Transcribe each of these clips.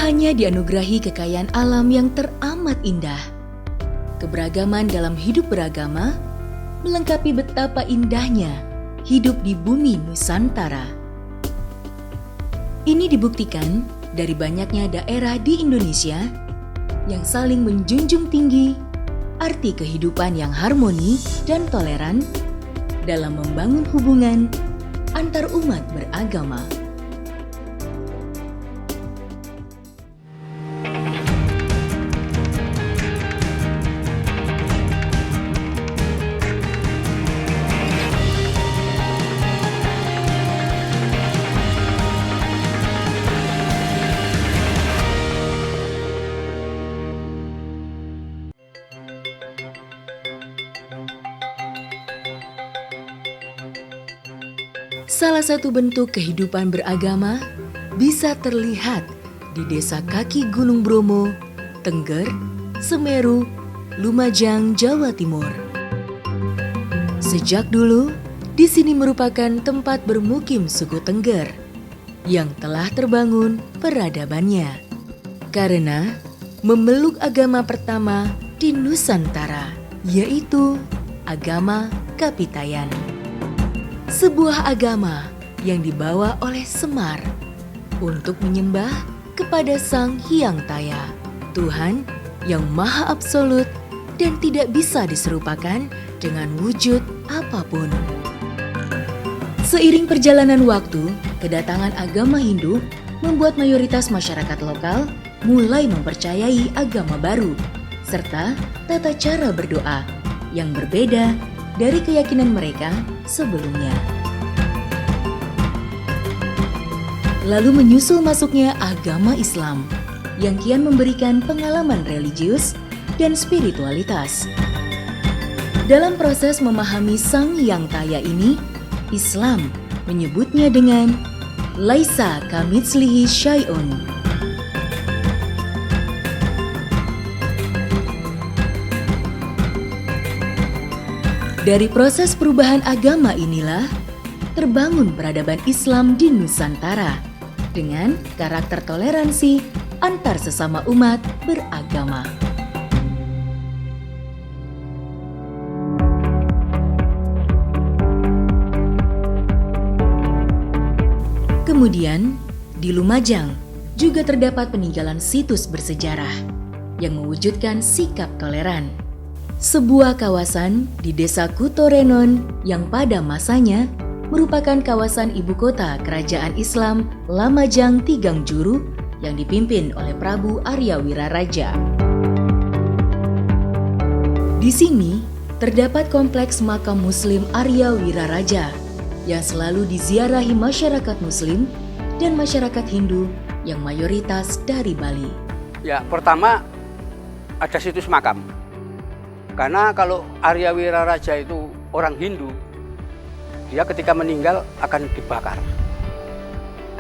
hanya dianugerahi kekayaan alam yang teramat indah. Keberagaman dalam hidup beragama melengkapi betapa indahnya hidup di bumi Nusantara. Ini dibuktikan dari banyaknya daerah di Indonesia yang saling menjunjung tinggi arti kehidupan yang harmoni dan toleran dalam membangun hubungan antar umat beragama. Salah satu bentuk kehidupan beragama bisa terlihat di Desa Kaki Gunung Bromo, Tengger, Semeru, Lumajang, Jawa Timur. Sejak dulu, di sini merupakan tempat bermukim suku Tengger yang telah terbangun peradabannya karena memeluk agama pertama di Nusantara, yaitu agama Kapitayan. Sebuah agama yang dibawa oleh Semar untuk menyembah kepada Sang Hyang Taya, Tuhan yang maha absolut dan tidak bisa diserupakan dengan wujud apapun. Seiring perjalanan waktu, kedatangan agama Hindu membuat mayoritas masyarakat lokal mulai mempercayai agama baru serta tata cara berdoa yang berbeda dari keyakinan mereka sebelumnya. Lalu menyusul masuknya agama Islam yang kian memberikan pengalaman religius dan spiritualitas. Dalam proses memahami Sang Hyang Taya ini, Islam menyebutnya dengan Laisa kamitslihi syai'un. Dari proses perubahan agama inilah terbangun peradaban Islam di Nusantara dengan karakter toleransi antar sesama umat beragama. Kemudian, di Lumajang juga terdapat peninggalan situs bersejarah yang mewujudkan sikap toleran. Sebuah kawasan di Desa Kutorenon yang pada masanya merupakan kawasan ibu kota Kerajaan Islam Lamajang Tigang Juru yang dipimpin oleh Prabu Arya Wiraraja. Di sini terdapat kompleks makam Muslim Arya Wiraraja yang selalu diziarahi masyarakat Muslim dan masyarakat Hindu yang mayoritas dari Bali. Ya, pertama ada situs makam. Karena kalau Arya Wiraraja itu orang Hindu, dia ketika meninggal akan dibakar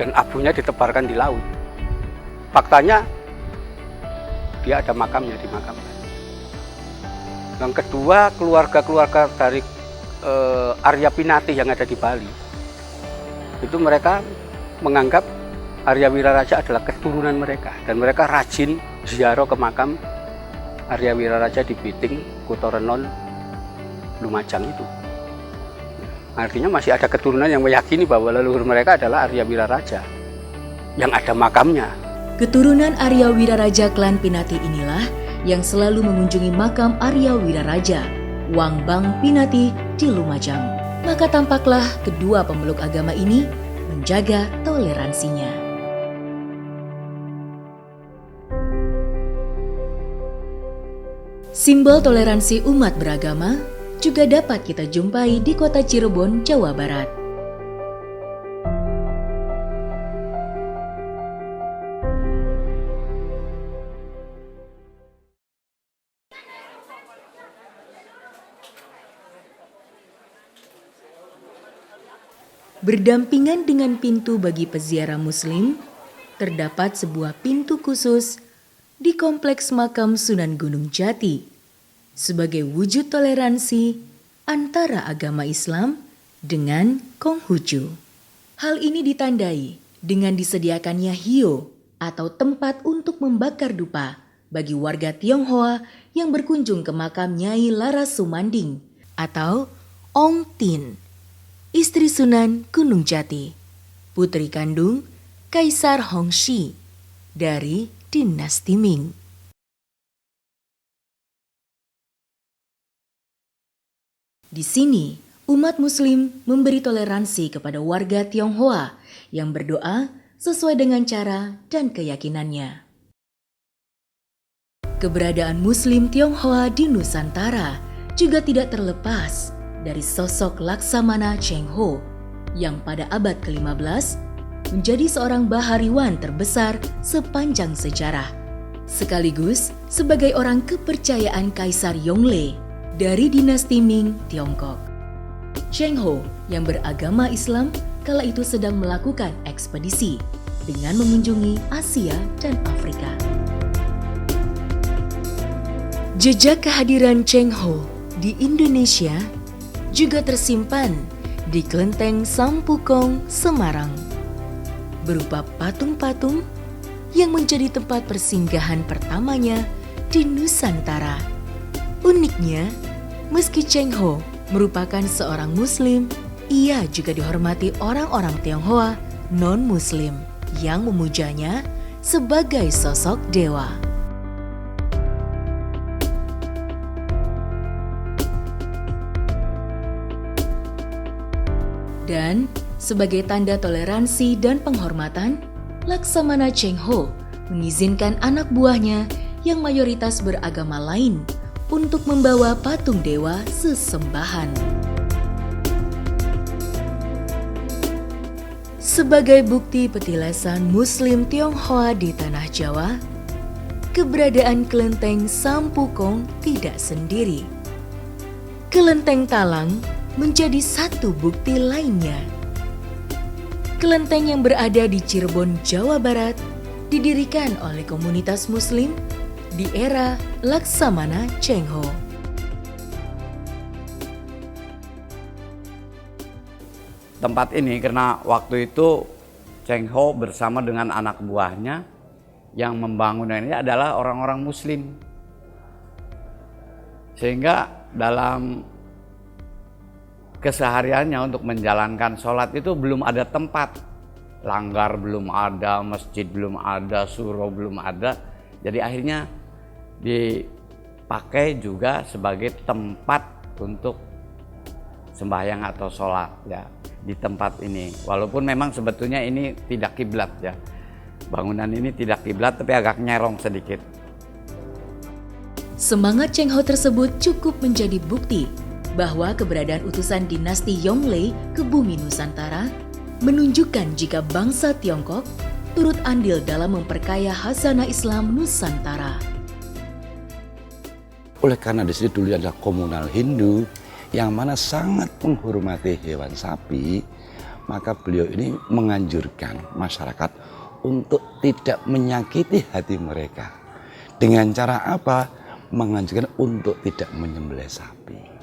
dan abunya ditebarkan di laut. Faktanya dia ada makamnya, dimakamkan. Yang kedua, keluarga-keluarga dari Arya Pinati yang ada di Bali, itu mereka menganggap Arya Wiraraja adalah keturunan mereka dan mereka rajin ziarah ke makam Arya Wiraraja di Biting, Kutorenon, Lumajang itu. Artinya masih ada keturunan yang meyakini bahwa leluhur mereka adalah Arya Wiraraja yang ada makamnya. Keturunan Arya Wiraraja klan Pinati inilah yang selalu mengunjungi makam Arya Wiraraja, Wangbang Pinati di Lumajang. Maka tampaklah kedua pemeluk agama ini menjaga toleransinya. Simbol toleransi umat beragama juga dapat kita jumpai di kota Cirebon, Jawa Barat. Berdampingan dengan pintu bagi peziarah Muslim, terdapat sebuah pintu khusus di Kompleks Makam Sunan Gunung Jati sebagai wujud toleransi antara agama Islam dengan Konghucu. Hal ini ditandai dengan disediakannya hiyo atau tempat untuk membakar dupa bagi warga Tionghoa yang berkunjung ke makam Nyai Laras Sumanding atau Ong Tin, istri Sunan Gunung Jati, putri kandung Kaisar Hongxi dari dinasti Ming. Di sini, umat Muslim memberi toleransi kepada warga Tionghoa yang berdoa sesuai dengan cara dan keyakinannya. Keberadaan Muslim Tionghoa di Nusantara juga tidak terlepas dari sosok Laksamana Cheng Ho yang pada abad ke-15 menjadi seorang bahariwan terbesar sepanjang sejarah, sekaligus sebagai orang kepercayaan Kaisar Yongle dari dinasti Ming, Tiongkok. Cheng Ho yang beragama Islam kala itu sedang melakukan ekspedisi dengan mengunjungi Asia dan Afrika. Jejak kehadiran Cheng Ho di Indonesia juga tersimpan di Kelenteng Sampukong, Semarang, berupa patung-patung yang menjadi tempat persinggahan pertamanya di Nusantara. Uniknya, meski Cheng Ho merupakan seorang Muslim, ia juga dihormati orang-orang Tionghoa non-Muslim yang memujanya sebagai sosok dewa. Dan sebagai tanda toleransi dan penghormatan, Laksamana Cheng Ho mengizinkan anak buahnya yang mayoritas beragama lain untuk membawa patung dewa sesembahan. Sebagai bukti petilasan Muslim Tionghoa di Tanah Jawa, keberadaan Kelenteng Sampukong tidak sendiri. Kelenteng Talang menjadi satu bukti lainnya. Kelenteng yang berada di Cirebon, Jawa Barat, didirikan oleh komunitas Muslim di era Laksamana Cheng Ho. Tempat ini karena waktu itu Cheng Ho bersama dengan anak buahnya yang membangun ini adalah orang-orang Muslim. Sehingga dalam kesehariannya untuk menjalankan sholat itu belum ada tempat. Langgar belum ada, masjid belum ada, surau belum ada. Jadi akhirnya dipakai juga sebagai tempat untuk sembahyang atau sholat ya di tempat ini. Walaupun memang sebetulnya ini tidak kiblat ya. Bangunan ini tidak kiblat tapi agak nyerong sedikit. Semangat Cheng Ho tersebut cukup menjadi bukti bahwa keberadaan utusan dinasti Yongle ke bumi Nusantara menunjukkan jika bangsa Tiongkok turut andil dalam memperkaya khazanah Islam Nusantara. Oleh karena di sini dulu ada komunal Hindu yang mana sangat menghormati hewan sapi, maka beliau ini menganjurkan masyarakat untuk tidak menyakiti hati mereka. Dengan cara apa? Menganjurkan untuk tidak menyembelih sapi.